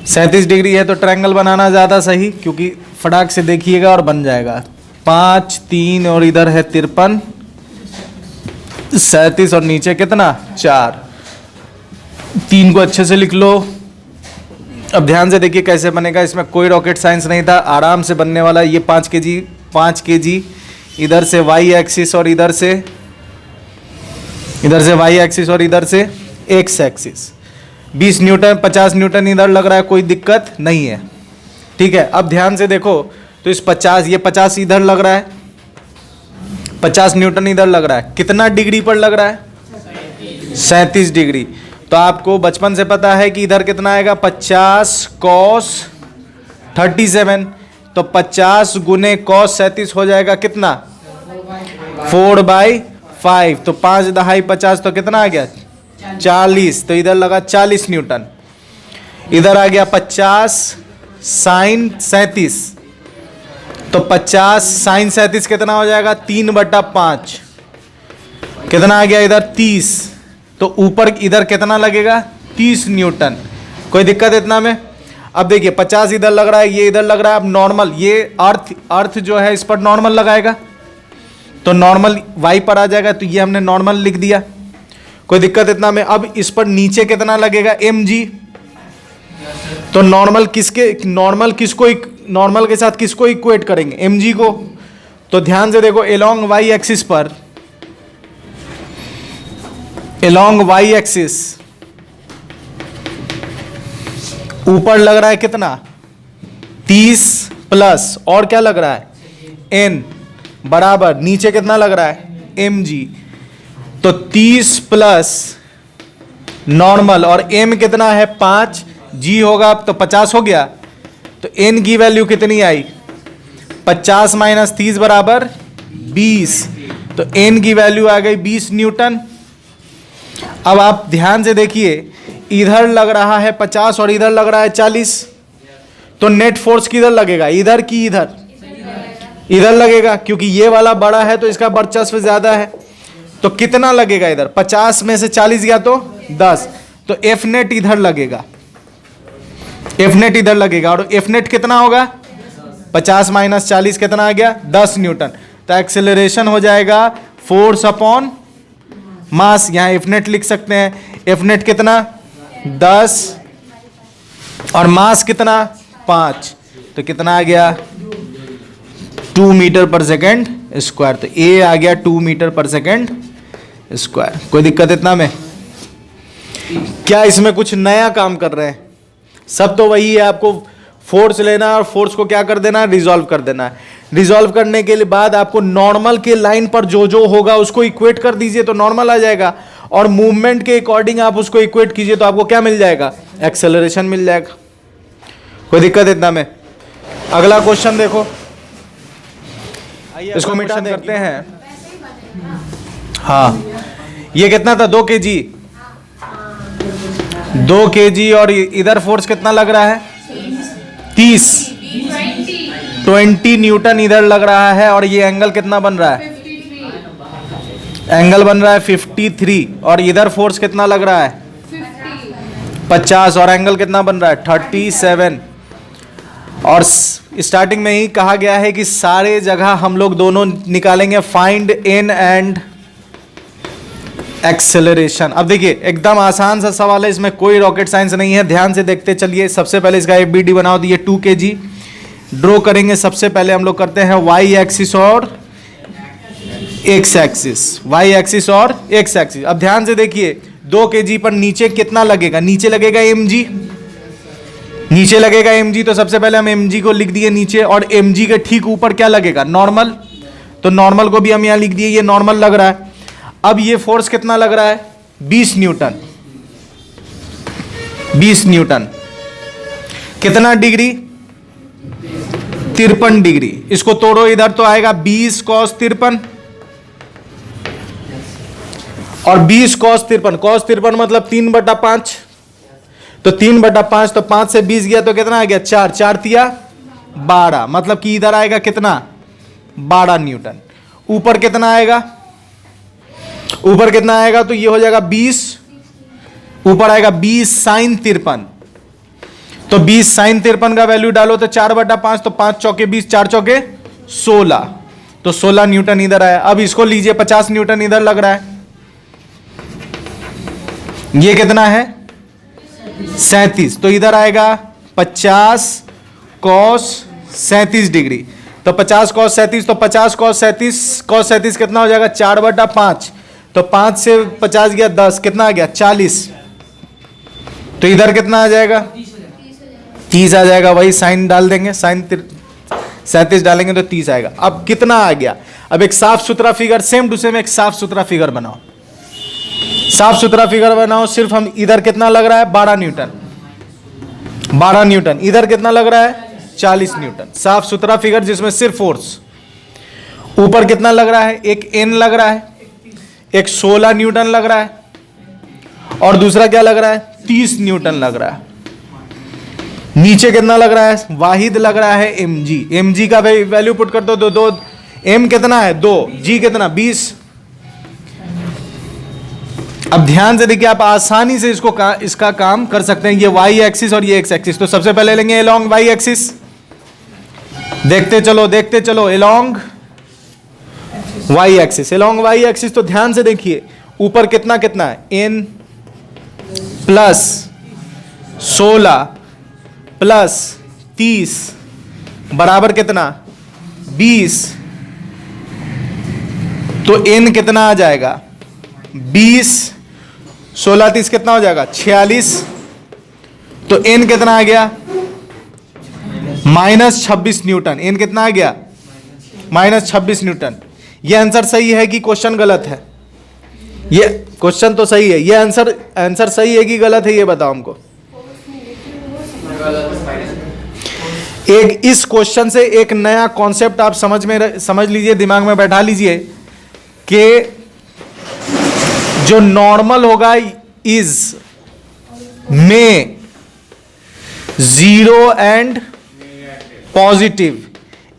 37 डिग्री है तो ट्रायंगल बनाना ज़्यादा सही, क्योंकि फटाक से देखिएगा और बन जाएगा। 5, 3 और इधर है 53। 37 और नीचे कितना 4, 3 को अच्छे से लिख लो। अब ध्यान से देखिए कैसे बनेगा, इसमें कोई रॉकेट साइंस नहीं था, आराम से बनने वाला। ये 5 kg इधर से वाई एक्सिस और इधर से वाई एक्सिस और इधर से एक्स एक्सिस। 20 न्यूटन 50 न्यूटन इधर लग रहा है, कोई दिक्कत नहीं है, ठीक है। अब ध्यान से देखो तो इस 50 इधर लग रहा है, 50 न्यूटन इधर लग रहा है, कितना डिग्री पर लग रहा है 37 डिग्री। तो आपको बचपन से पता है कि इधर कितना आएगा 50 cos 37, तो 50 गुने cos 37 हो जाएगा कितना 4/5, तो 5 दहाई 50, तो कितना आ गया 40, तो इधर लगा 40 न्यूटन। इधर आ गया 50 sin 37, तो 50 sin 37 कितना हो जाएगा 3/5, कितना आ गया इधर 30, तो ऊपर इधर कितना लगेगा 30 न्यूटन। कोई दिक्कत इतना में। अब देखिए 50 इधर लग रहा है, ये इधर लग रहा है। अब नॉर्मल, ये अर्थ जो है इस पर नॉर्मल लगाएगा तो नॉर्मल वाई पर आ जाएगा, तो ये हमने नॉर्मल लिख दिया, कोई दिक्कत इतना में। अब इस पर नीचे कितना लगेगा mg, तो नॉर्मल के साथ किसको इक्वेट करेंगे mg को। तो ध्यान से देखो एलोंग वाई एक्सिस पर, एलोंग वाई एक्सिस ऊपर लग रहा है कितना 30 प्लस और क्या लग रहा है n बराबर नीचे कितना लग रहा है mg, तो 30 प्लस नॉर्मल और m कितना है 5, g होगा तो 50 हो गया, तो n की वैल्यू कितनी आई 50 - 30 बराबर 20, तो n की वैल्यू आ गई 20 न्यूटन। अब आप ध्यान से देखिए इधर लग रहा है 50 और इधर लग रहा है 40, तो नेट फोर्स किधर लगेगा इधर की इधर लगेगा, क्योंकि ये वाला बड़ा है तो इसका वर्चस्व ज्यादा है। तो कितना लगेगा इधर 50 में से 40 गया तो 10, तो एफ नेट इधर लगेगा, एफ नेट इधर लगेगा, और एफ नेट कितना होगा 50 - 40 कितना आ गया 10 न्यूटन। तो एक्सेलरेशन हो जाएगा फोर्स अपॉन मास, यहां एफ नेट लिख सकते हैं। एफ नेट कितना 10 और मास कितना 5, तो कितना आ गया 2 मीटर पर सेकेंड स्क्वायर। तो ए आ गया 2 मीटर पर सेकेंड स्क्वायर। कोई दिक्कत इतना में। क्या इसमें कुछ नया काम कर रहे हैं, सब तो वही है, आपको फोर्स लेना है और फोर्स को क्या कर देना है रिजॉल्व कर देना है। रिजॉल्व करने के बाद आपको नॉर्मल के लाइन पर जो होगा उसको इक्वेट कर दीजिए तो नॉर्मल आ जाएगा, और मूवमेंट के अकॉर्डिंग आप उसको इक्वेट कीजिए तो आपको क्या मिल जाएगा एक्सेलरेशन मिल जाएगा। कोई दिक्कत इतना में। अगला क्वेश्चन देखो, इसको मिटा करते हैं। हाँ ये कितना था 2 kg, 2 kg और इधर फोर्स कितना लग रहा है 20 न्यूटन इधर लग रहा है, और ये एंगल कितना बन रहा है एंगल बन रहा है 53, और इधर फोर्स कितना लग रहा है 50 और एंगल कितना बन रहा है 37। और स्टार्टिंग में ही कहा गया है कि सारे जगह हम लोग दोनों निकालेंगे फाइंड एन एंड एक्सेलरेशन। अब देखिए एकदम आसान सा सवाल है, इसमें कोई रॉकेट साइंस नहीं है, ध्यान से देखते चलिए। सबसे पहले इसका एफबीडी बनाओ, दिए 2 kg ड्रॉ करेंगे। सबसे पहले हम लोग करते हैं वाई एक्सिस और एक्स एक्सिस, वाई एक्सिस और एक्स एक्सिस। अब ध्यान से देखिए 2 kg पर नीचे कितना लगेगा, नीचे लगेगा mg, नीचे लगेगा mg, तो सबसे पहले हम mg को लिख दिए नीचे, और mg के ठीक ऊपर क्या लगेगा नॉर्मल, तो नॉर्मल को भी हम यहां लिख दिए, ये नॉर्मल लग रहा है। अब ये फोर्स कितना लग रहा है 20 न्यूटन, 20 न्यूटन कितना डिग्री 53 डिग्री। इसको तोड़ो इधर तो आएगा 20 cos 53 और 20 cos 53 मतलब 3/5, तो 3/5, तो 5 से 20 गया तो कितना आ गया 4, 4 तिया 12, मतलब कि इधर आएगा कितना 12 न्यूटन। ऊपर कितना आएगा, ऊपर कितना आएगा, तो ये हो जाएगा 20, ऊपर आएगा 20 sin 53, तो 20 sin 53 का वैल्यू डालो तो 4/5, तो 5 चौके 20, 4 चौके 16, तो 16 न्यूटन इधर आया। अब इसको लीजिए 50 न्यूटन इधर लग रहा है, ये कितना है 37, तो इधर आएगा 50 cos 37 डिग्री। तो 50 cos 37, तो 50 cos 37 कितना हो जाएगा 4/5, तो 5 से 50 गया 10, कितना आ गया 40। तो इधर कितना आ जाएगा 30 आ जाएगा। वही साइन डाल देंगे, साइन 37 डालेंगे तो 30 आएगा। अब कितना आ गया, अब एक साफ सुथरा फिगर, सेम टू सेम एक साफ सुथरा फिगर बनाओ, साफ सुथरा फिगर बनाओ। सिर्फ हम इधर कितना लग रहा है 12 न्यूटन, 12 न्यूटन, इधर कितना लग रहा है 40 न्यूटन। साफ सुथरा फिगर जिसमें सिर्फ फोर्स। ऊपर कितना लग रहा है, एक एन लग रहा है, एक 16 न्यूटन लग रहा है, और दूसरा क्या लग रहा है 30 न्यूटन लग रहा है। नीचे कितना लग रहा है, वाहिद लग रहा है mg। mg का वैल्यू पुट कर दो, दो m कितना है 2, g कितना 20। अब ध्यान से देखिए, आप आसानी से इसका काम कर सकते हैं। ये y एक्सिस और ये x एक्सिस। तो सबसे पहले लेंगे along y एक्सिस, देखते चलो along y axis, along y axis. तो ध्यान से देखिए, ऊपर कितना है n प्लस 16 प्लस 30 बराबर कितना 20। तो n कितना आ जाएगा 20, 16 30 कितना हो जाएगा 46। तो n कितना आ गया -26 न्यूटन। n कितना आ गया -26 न्यूटन। यह आंसर सही है कि क्वेश्चन गलत है? ये क्वेश्चन तो सही है, ये आंसर सही है कि गलत है, ये बताओ हमको। एक इस क्वेश्चन से एक नया कॉन्सेप्ट आप समझ लीजिए, दिमाग में बैठा लीजिए कि जो नॉर्मल होगा इज में 0 and positive,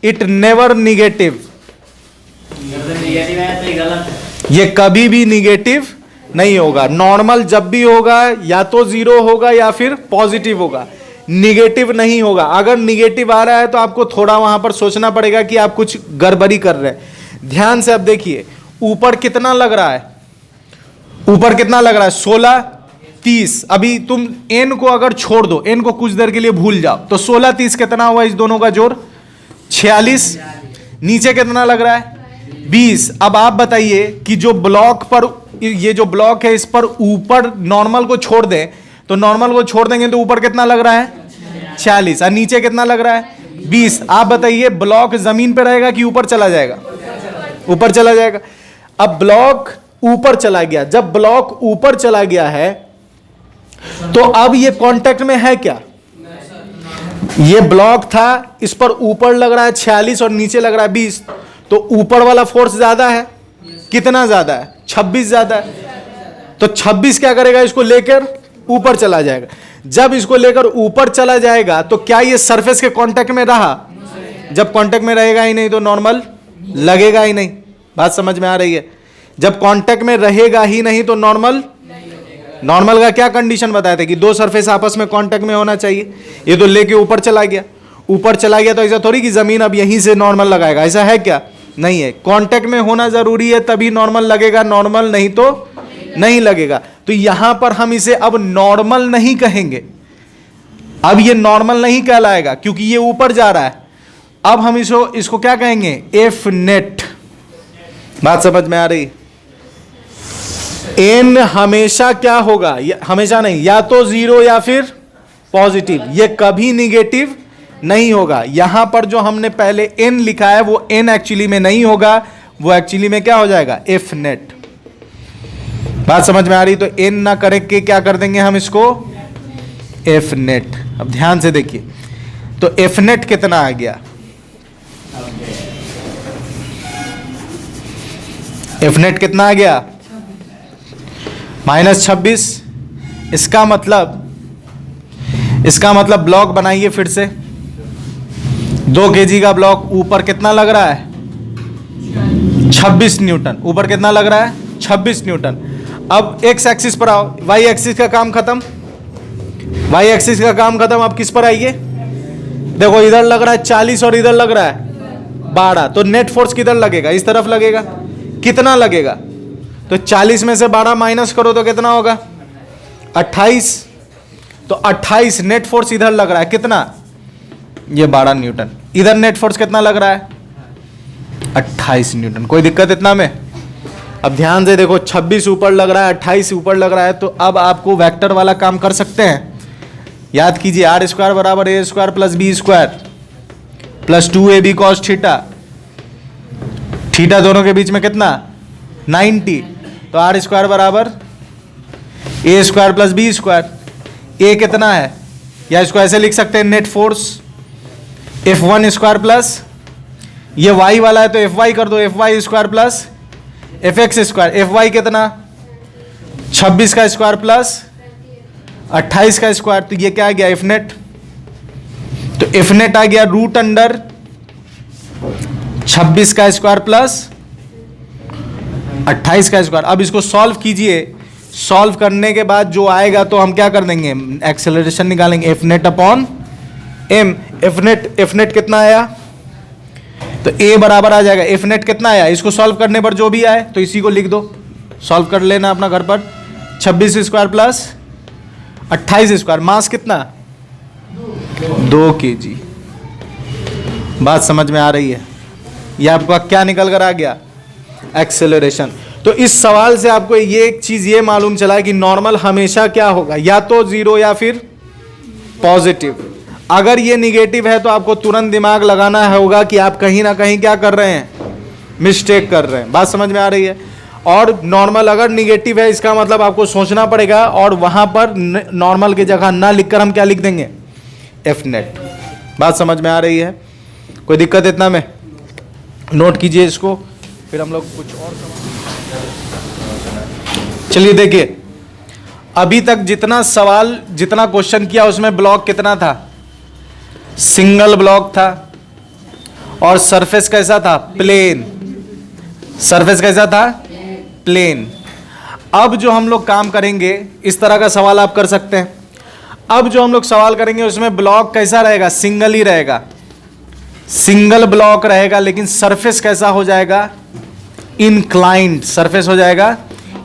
it never negative. ये कभी भी निगेटिव नहीं होगा। नॉर्मल जब भी होगा या तो 0 होगा या फिर पॉजिटिव होगा, निगेटिव नहीं होगा। अगर निगेटिव आ रहा है तो आपको थोड़ा वहां पर सोचना पड़ेगा कि आप कुछ गड़बड़ी कर रहे हैं। ध्यान से अब देखिए, ऊपर कितना लग रहा है, ऊपर कितना लग रहा है 16 30। अभी तुम n को अगर छोड़ दो, n को कुछ देर के लिए भूल जाओ, तो 16 30 कितना हुआ इस दोनों का जोड़ 46। नीचे कितना लग रहा है 20। अब आप बताइए कि जो ब्लॉक पर, ये जो ब्लॉक है इस पर ऊपर नॉर्मल को छोड़ दें, तो नॉर्मल को छोड़ देंगे तो ऊपर कितना लग रहा है 46, और नीचे कितना लग रहा है 20। आप बताइए ब्लॉक जमीन पे रहेगा कि ऊपर चला जाएगा? ऊपर चला जाएगा। अब ब्लॉक ऊपर चला गया, जब ब्लॉक ऊपर चला गया है तो अब ये कांटेक्ट में है क्या? ये ब्लॉक था, इस पर ऊपर लग रहा है 46 और नीचे लग रहा है 20, तो ऊपर वाला फोर्स ज्यादा है। कितना ज्यादा है 26 ज्यादा है। तो 26 क्या करेगा, इसको लेकर ऊपर चला जाएगा। जब इसको लेकर ऊपर चला जाएगा तो क्या ये सरफेस के कांटेक्ट में रहा? जब कांटेक्ट में रहेगा ही नहीं तो नॉर्मल लगेगा ही नहीं। बात समझ में आ रही है? जब कांटेक्ट में रहेगा ही नहीं तो नॉर्मल का क्या कंडीशन बताए थे कि दो सरफेस आपस में कांटेक्ट में होना चाहिए। ये तो लेके ऊपर चला गया, ऊपर चला गया तो ऐसा थोड़ी कि जमीन अब यहीं से नॉर्मल लगाएगा, ऐसा है क्या? नहीं है। कांटेक्ट में होना जरूरी है तभी नॉर्मल लगेगा, नॉर्मल नहीं तो नहीं लगेगा। तो यहां पर हम इसे अब नॉर्मल नहीं कहेंगे, अब ये नॉर्मल नहीं कहलाएगा क्योंकि ये ऊपर जा रहा है। अब हम इसको क्या कहेंगे, एफ नेट। बात समझ में आ रही? एन हमेशा क्या होगा, हमेशा नहीं, या तो 0 या फिर पॉजिटिव, ये कभी निगेटिव नहीं होगा। यहां पर जो हमने पहले एन लिखा है वो एन एक्चुअली में नहीं होगा, वो एक्चुअली में क्या हो जाएगा, एफ नेट। बात समझ में आ रही? तो एन ना करके क्या कर देंगे हम इसको, एफ नेट। अब ध्यान से देखिए, तो एफ नेट कितना आ गया, एफ नेट कितना आ गया -26। इसका मतलब ब्लॉक बनाइए फिर से। 2 kg का ब्लॉक, ऊपर कितना लग रहा है 26 न्यूटन। ऊपर कितना लग रहा है 26 न्यूटन। अब एक्स एक्सिस पर आओ, वाई एक्सिस का काम खत्म, वाई एक्सिस का काम खत्म। अब किस पर आइए, देखो इधर लग रहा है 40 और इधर लग रहा है 12, तो नेट फोर्स किधर लगेगा, इस तरफ लगेगा। कितना लगेगा, तो 40 में से 12 माइनस करो तो कितना होगा 28, तो 28 नेट फोर्स इधर लग रहा है कितना, ये 12 न्यूटन। इधर नेट फोर्स कितना लग रहा है, 28 न्यूटन। कोई दिक्कत इतना में? अब ध्यान से देखो, 26 ऊपर लग रहा है, 28 ऊपर लग रहा है, तो अब आपको वेक्टर वाला काम कर सकते हैं। याद कीजिए, आर स्क्वायर बराबर A square plus B square plus 2ab cos theta. Theta दोनों के बीच में कितना, 90, तो आर स्क्वायर बराबर A square plus B square. ए कितना है, या इसको ऐसे लिख सकते हैं, net force F1 square plus, ये y वाला है तो Fy कर दो, Fy square plus Fx square. Fy कितना, 26 का स्क्वायर प्लस 28 का स्क्वायर, तो ये क्या आ गया, Fnet। तो Fnet आ गया रूट अंडर 26 का स्क्वायर प्लस 28 का स्क्वायर। अब इसको सॉल्व कीजिए, सॉल्व करने के बाद जो आएगा तो हम क्या कर देंगे, एक्सेलरेशन निकालेंगे, Fnet अपॉन m। Fnet कितना आया, तो a बराबर आ जाएगा, Fnet कितना आया, इसको सॉल्व करने पर जो भी आए तो इसी को लिख दो, सॉल्व कर लेना अपना घर पर। 26 स्क्वायर प्लस 28 स्क्वायर, मास कितना, 2 kg। बात समझ में आ रही है? यह आपका क्या निकल कर आ गया, एक्सेलरेशन। तो इस सवाल से आपको ये एक चीज ये मालूम चला कि नॉर्मल हमेशा क्या होगा, या तो 0 या फिर पॉजिटिव। अगर ये निगेटिव है तो आपको तुरंत दिमाग लगाना होगा कि आप कहीं ना कहीं क्या कर रहे हैं, मिस्टेक कर रहे हैं। बात समझ में आ रही है? और नॉर्मल अगर निगेटिव है इसका मतलब आपको सोचना पड़ेगा, और वहां पर नॉर्मल की जगह ना लिखकर हम क्या लिख देंगे, Fnet। बात समझ में आ रही है? कोई दिक्कत इतना में? नोट कीजिए इसको, फिर हम लोग कुछ और। चलिए देखिए, अभी तक जितना सवाल, जितना क्वेश्चन किया उसमें ब्लॉक कितना था, सिंगल ब्लॉक था, और सरफेस कैसा था, प्लेन। सरफेस कैसा था, प्लेन। अब जो हम लोग काम करेंगे, इस तरह का सवाल आप कर सकते हैं। अब जो हम लोग सवाल करेंगे उसमें ब्लॉक कैसा रहेगा, सिंगल ही रहेगा, सिंगल ब्लॉक रहेगा, लेकिन सरफेस कैसा हो जाएगा, इनक्लाइंड सरफेस हो जाएगा,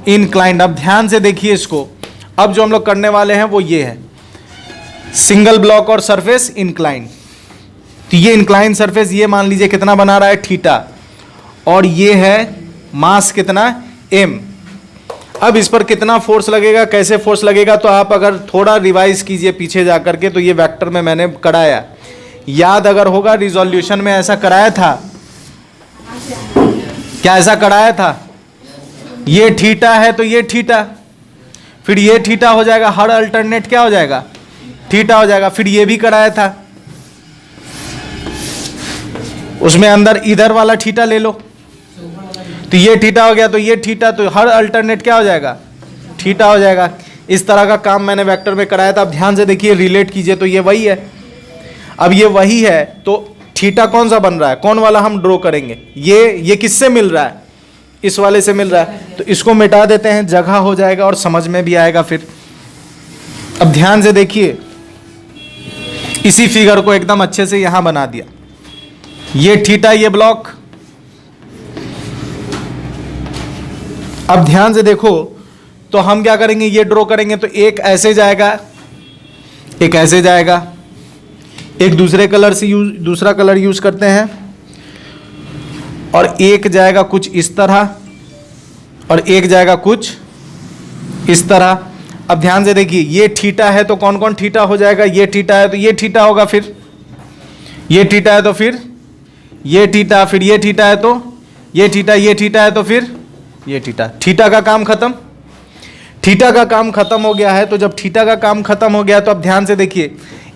इनक्लाइंड। अब ध्यान से देखिए इसको, अब जो हम लोग करने वाले हैं वो ये है, सिंगल ब्लॉक और सरफेस इंक्लाइन। तो ये इंक्लाइन सरफेस, ये मान लीजिए कितना बना रहा है, थीटा, और ये है मास कितना, m। अब इस पर कितना फोर्स लगेगा, कैसे फोर्स लगेगा, तो आप अगर थोड़ा रिवाइज कीजिए पीछे जा करके, तो ये वेक्टर में मैंने कराया, याद अगर होगा रिजोल्यूशन में ऐसा कराया था, क्या ऐसा कराया था, ये थीटा है तो ये थीटा, फिर ये थीटा हो जाएगा, हर अल्टरनेट क्या हो जाएगा, थीटा हो जाएगा। फिर ये भी कराया था, उसमें अंदर इधर वाला थीटा ले लो, तो ये थीटा हो गया, तो ये थीटा, तो हर अल्टरनेट क्या हो जाएगा, थीटा हो जाएगा। इस तरह का काम मैंने वेक्टर में कराया था। अब ध्यान से देखिए, रिलेट कीजिए, तो ये वही है। अब ये वही है, तो थीटा कौन सा बन रहा है, कौन वाला हम ड्रॉ करेंगे, ये किससे मिल रहा है, इस वाले से मिल रहा है, तो इसको मिटा देते हैं, जगह हो जाएगा और समझ में भी आएगा फिर। अब ध्यान से देखिए, इसी फिगर को एकदम अच्छे से यहां बना दिया, ये थीटा, ये ब्लॉक। अब ध्यान से देखो, तो हम क्या करेंगे, ये ड्रॉ करेंगे, तो एक ऐसे जाएगा, एक ऐसे जाएगा, एक दूसरे कलर से दूसरा कलर यूज करते हैं, और एक जाएगा कुछ इस तरह, और एक जाएगा कुछ इस तरह। अब ध्यान से देखिए, ये थीटा है तो कौन कौन थीटा हो जाएगा, ये थीटा है तो ये थीटा होगा, फिर ये थीटा है तो फिर ये थीटा, फिर ये थीटा है तो ये थीटा, ये थीटा है तो फिर ये थीटा। थीटा का काम खत्म, थीटा का काम खत्म हो गया है। तो जब थीटा का काम खत्म हो गया, तो अब ध्यान से देखिए,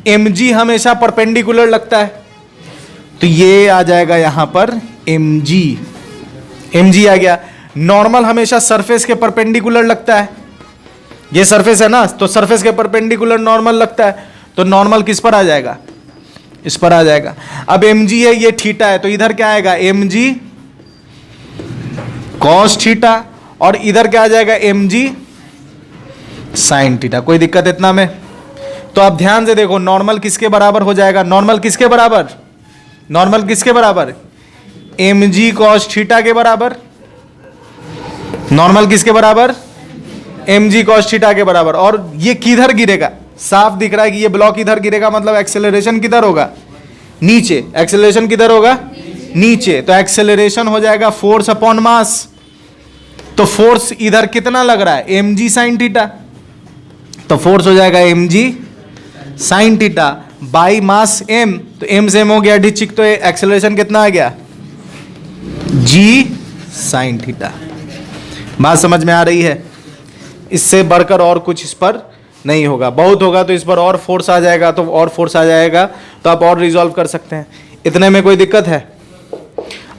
mg हमेशा परपेंडिकुलर लगता है, तो ये आ जाएगा यहां पर mg, mg आ गया। नॉर्मल हमेशा सरफेस के परपेंडिकुलर लगता है, ये सरफेस है ना, तो सरफेस के परपेंडिकुलर नॉर्मल लगता है, तो नॉर्मल किस पर आ जाएगा, इस पर आ जाएगा। अब mg है, ये थीटा है, तो इधर क्या आएगा, mg cos थीटा, और इधर क्या आ जाएगा, mg sin थीटा। कोई दिक्कत इतना में? तो आप ध्यान से देखो, नॉर्मल किसके बराबर हो जाएगा, नॉर्मल किसके बराबर, नॉर्मल किसके बराबर, mg cos थीटा के बराबर। नॉर्मल किसके बराबर, mg cos थीटा के बराबर। और ये किधर गिरेगा, साफ दिख रहा है कि ये ब्लॉक इधर गिरेगा, मतलब एक्सेलरेशन किधर होगा, नीचे। एक्सेलरेशन किधर होगा, नीचे। तो एक्सेलरेशन हो जाएगा फोर्स अपॉन मास। तो फोर्स इधर कितना लग रहा है, mg sin थीटा। तो फोर्स हो जाएगा mg sin theta by mass m। तो m से m हो गया डिचिक, तो एक्सेलरेशन कितना आ गया, g sin थीटा। बात समझ में आ रही है। इससे बढ़कर और कुछ इस पर नहीं होगा, बहुत होगा तो इस पर और फोर्स आ जाएगा, तो और फोर्स आ जाएगा तो आप और रिजॉल्व कर सकते हैं। इतने में कोई दिक्कत है।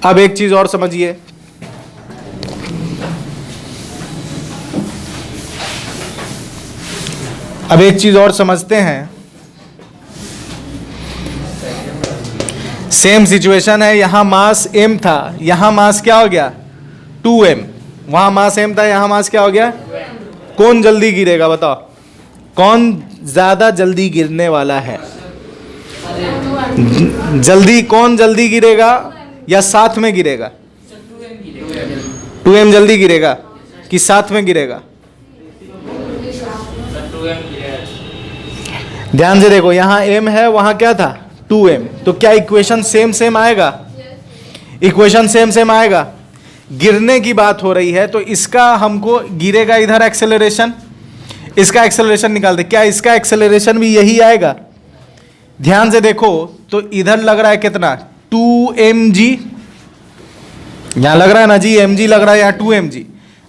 अब एक चीज और समझिए, अब एक चीज और समझते हैं। सेम सिचुएशन है, यहां मास m था, यहां मास क्या हो गया 2m। वहां मास m था, यहां मास क्या हो गया, कौन जल्दी गिरेगा बताओ, कौन ज्यादा जल्दी गिरने वाला है, जल्दी कौन जल्दी गिरेगा या साथ में गिरेगा, 2m जल्दी गिरेगा कि साथ में गिरेगा। ध्यान से देखो, यहां m है, वहां क्या था 2m, तो क्या इक्वेशन सेम सेम आएगा, इक्वेशन सेम सेम आएगा। गिरने की बात हो रही है तो इसका हमको गिरेगा इधर एक्सेलरेशन, इसका एक्सेलरेशन निकाल दे, क्या इसका एक्सेलरेशन भी यही आएगा। ध्यान से देखो तो इधर लग रहा है कितना 2mg, यहां लग रहा है ना जी mg लग रहा है, यहां 2mg।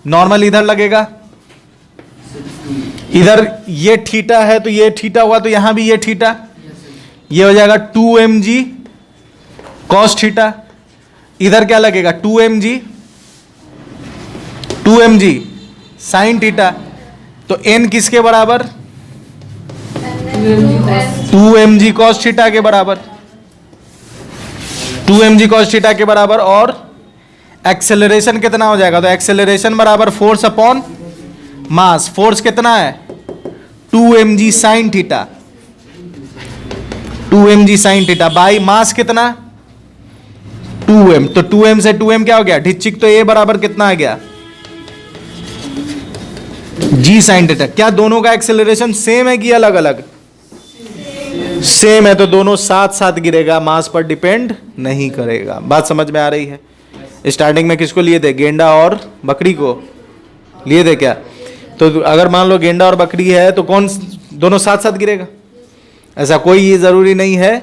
नॉर्मल इधर लगेगा, इधर ये थीटा है तो ये थीटा हुआ, तो यहां भी ये थीटा, ये हो जाएगा 2mg cos थीटा। इधर क्या लगेगा 2mg sin थीटा। तो n किसके बराबर, 2mg cos थीटा के बराबर, 2mg cos थीटा के बराबर। और एक्सेलरेशन कितना हो जाएगा, तो एक्सेलरेशन बराबर फोर्स अपॉन मास। फोर्स कितना है 2mg sin theta, 2mg sin theta by mass कितना 2m। तो 2m से 2m क्या हो गया ढिच्चिक, तो a बराबर कितना आ गया g sin थीटा। क्या दोनों का एक्सेलरेशन सेम है कि अलग अलग, सेम है, तो दोनों साथ साथ गिरेगा, मास पर डिपेंड नहीं करेगा। बात समझ में आ रही है। स्टार्टिंग में किसको लिए थे, गेंडा और बकरी को लिए थे क्या। तो अगर मान लो गेंडा और बकरी है तो कौन दोनों साथ साथ गिरेगा, ऐसा कोई ये जरूरी नहीं है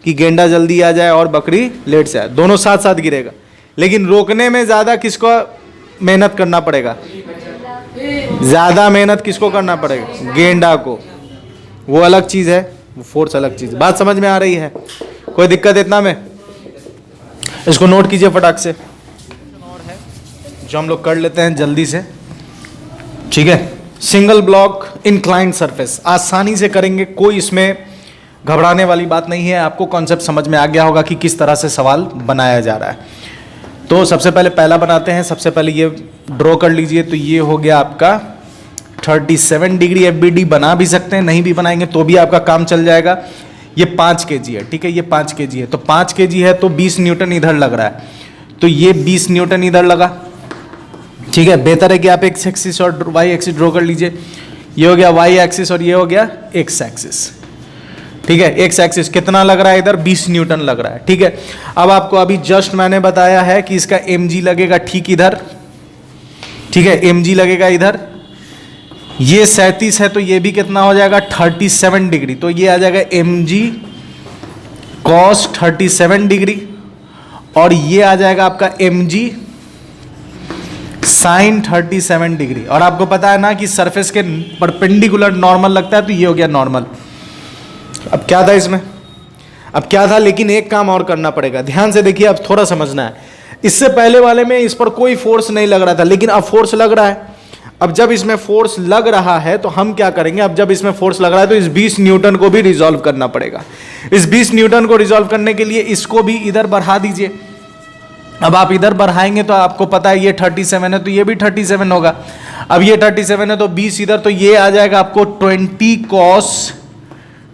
कि गेंडा जल्दी आ जाए और बकरी लेट से आए, दोनों साथ साथ गिरेगा। लेकिन रोकने में ज्यादा किसको मेहनत करना पड़ेगा, ज्यादा मेहनत किसको करना पड़ेगा, गेंडा को। वो अलग चीज है, वो फोर्स अलग चीज। बात समझ में आ रही है, कोई दिक्कत इतना में, इसको नोट कीजिए फटाक से, जो हम लोग कर लेते हैं जल्दी से, ठीक है। सिंगल ब्लॉक इंक्लाइंड सरफेस आसानी से करेंगे, कोई इसमें घबराने वाली बात नहीं है। आपको कॉन्सेप्ट समझ में आ गया होगा कि किस तरह से सवाल बनाया जा रहा है। तो सबसे पहले पहला बनाते हैं। सबसे पहले ये ड्रॉ कर लीजिए, तो ये हो गया आपका 37 डिग्री FBD। बना भी सकते हैं, नहीं भी बनाएंगे तो भी आपका काम चल जाएगा। ये 5 kg है, ठीक है, ये 5 kg है, तो 5 kg है तो 20 न्यूटन इधर लग रहा है, तो ये 20 न्यूटन इधर लगा, ठीक है। बेहतर है कि आप एक्स एक्सिस और वाई एक्सिस ड्रॉ कर लीजिए। ये हो गया वाई एक्सिस और ये हो गया एक्स एक्सिस, ठीक है। एक्स एक्सिस कितना लग रहा है इधर 20 न्यूटन लग रहा है, ठीक है। अब आपको अभी जस्ट मैंने बताया है कि इसका mg लगेगा ठीक इधर, ठीक है, mg लगेगा इधर। ये 37 है तो ये भी कितना हो जाएगा 37 डिग्री, तो ये आ जाएगा mg cos 37 डिग्री, और ये आ जाएगा आपका mg sin 37 डिग्री। और आपको पता है ना कि सरफेस के परपेंडिकुलर नॉर्मल लगता है, तो ये हो गया नॉर्मल। अब क्या था इसमें, अब क्या था, लेकिन एक काम और करना पड़ेगा, ध्यान से देखिए, अब थोड़ा समझना है। इससे पहले वाले में इस पर कोई फोर्स नहीं लग रहा था, लेकिन अब फोर्स लग रहा है। अब जब इसमें फोर्स लग रहा है तो हम क्या करेंगे, अब जब इसमें फोर्स लग रहा है तो इस 20 न्यूटन को भी रिजॉल्व करना पड़ेगा। इस 20 न्यूटन को रिजॉल्व करने के लिए इसको भी इधर बढ़ा दीजिए। अब आप इधर बढ़ाएंगे तो आपको पता है ये 37 है तो ये भी 37 होगा। अब ये 37 है तो 20 इधर, तो ये आ जाएगा आपको 20 cos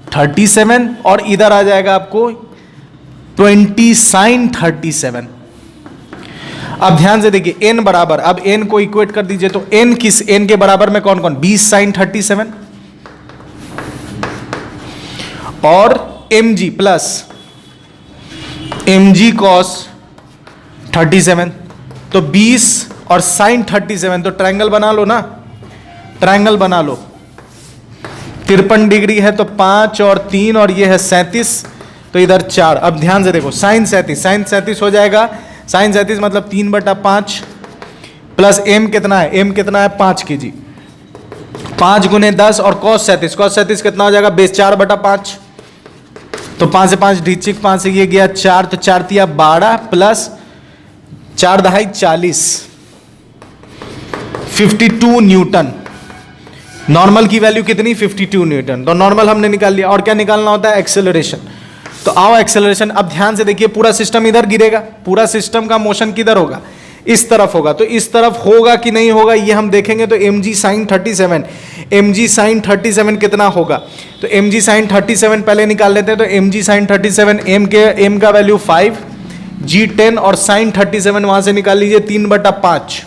37, और इधर आ जाएगा आपको 20 sin 37। अब ध्यान से देखिए n बराबर, अब n को इक्वेट कर दीजिए तो n किस, n के बराबर में कौन कौन, 20 साइन 37 और mg प्लस mg कॉस 37। तो 20 और साइन 37, तो ट्रायंगल बना लो ना, ट्रायंगल बना लो। 53 डिग्री है तो 5 और 3 और ये है 37, तो इधर 4। अब ध्यान से देखो साइन 37 हो जाएगा, साइन 37 मतलब 3/5 प्लस m कितना है, m कितना है 5 की जी, 5 गुने 10 और cos 37 कितना हो जाएगा बेस 4/5। तो 5 से 5 ढीचिक, 5 से ये गया 4, तो 4 तिया 12 प्लस 4 दहाई 40, 52 न्यूटन। नॉर्मल की वैल्यू कितनी, 52 न्यूटन। तो नॉर्मल हमने निकाल लिया, और क्या निकालना होता है, एक्सेलरेशन। तो आओ एक्सेलरेशन। अब ध्यान से देखिए पूरा सिस्टम इधर गिरेगा, पूरा सिस्टम का मोशन किधर होगा, इस तरफ होगा। तो इस तरफ होगा कि नहीं होगा ये हम देखेंगे। तो mg साइन 37, mg साइन 37 कितना होगा, तो mg साइन 37 पहले निकाल लेते हैं। तो mg साइन 37 m का वैल्यू 5, g 10 और साइन 37 वहां से निकाल लीजिए 3/5,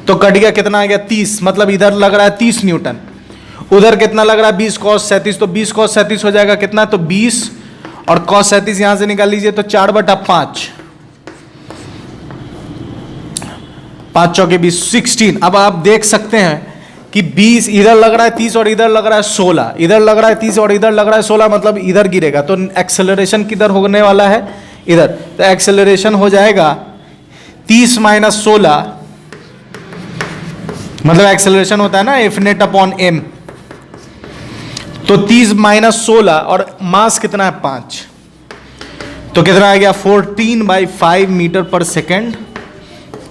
तो कट गया कितना आ गया 30, मतलब इधर लग रहा है 30 न्यूटन, उधर कितना लग रहा है 20 cos 37, तो 20 cos 37 हो जाएगा कितना, तो 20 और cos 37 यहां से निकाल लीजिए तो 4/5, 5 चौके 20, 16। अब आप देख सकते हैं कि 20 इधर लग रहा है 30 और इधर लग रहा है 16, इधर लग रहा है 30 और इधर लग रहा है 16, मतलब इधर गिरेगा। तो एक्सेलरेशन किधर होने वाला है, इधर। तो एक्सेलरेशन हो जाएगा 30 माइनस 16, मतलब एक्सेलरेशन होता है ना एफ नेट अपॉन एम, तो 30 माइनस 16 और मास कितना है 5, तो कितना आ गया 14/5 मीटर पर सेकेंड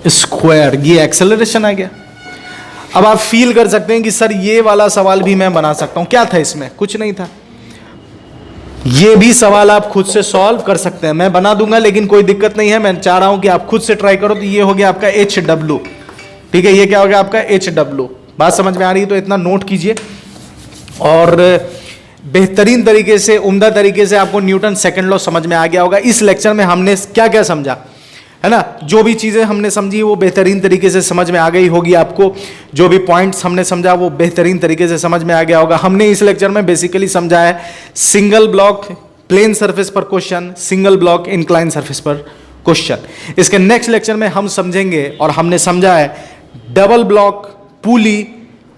स्क्वायर, ये एक्सेलरेशन आ गया। अब आप फील कर सकते हैं कि सर ये वाला सवाल भी मैं बना सकता हूं, क्या था इसमें, कुछ नहीं था। ये भी सवाल आप खुद से सॉल्व कर सकते हैं, मैं बना दूंगा लेकिन कोई दिक्कत नहीं है। मैं चाह रहा हूं कि आप खुद से ट्राई करो। तो ये हो गया आपका HW, ठीक है, ये क्या हो गया आपका HW। बात समझ में आ रही है तो इतना नोट कीजिए, और बेहतरीन तरीके से, उम्दा तरीके से आपको न्यूटन सेकंड लॉ समझ में आ गया होगा। इस लेक्चर में हमने क्या क्या समझा है ना, जो भी चीज़ें हमने समझी वो बेहतरीन तरीके से समझ में आ गई होगी आपको। जो भी पॉइंट्स हमने समझा वो बेहतरीन तरीके से समझ में आ गया होगा। हमने इस लेक्चर में बेसिकली समझा है सिंगल ब्लॉक प्लेन सरफेस पर question, single block incline surface पर क्वेश्चन। इसके नेक्स्ट लेक्चर में हम समझेंगे, और हमने समझा है डबल ब्लॉक, पुली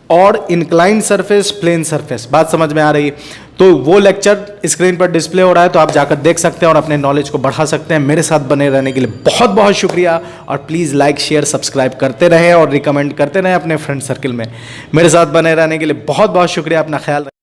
और इंक्लाइन सरफेस, प्लेन सरफेस। बात समझ में आ रही है तो वो लेक्चर स्क्रीन पर डिस्प्ले हो रहा है, तो आप जाकर देख सकते हैं और अपने नॉलेज को बढ़ा सकते हैं। मेरे साथ बने रहने के लिए बहुत बहुत शुक्रिया, और प्लीज़ लाइक शेयर सब्सक्राइब करते रहें और रिकमेंड करते रहें अपने फ्रेंड सर्किल में। मेरे साथ बने रहने के लिए बहुत बहुत शुक्रिया, अपना ख्याल रखें।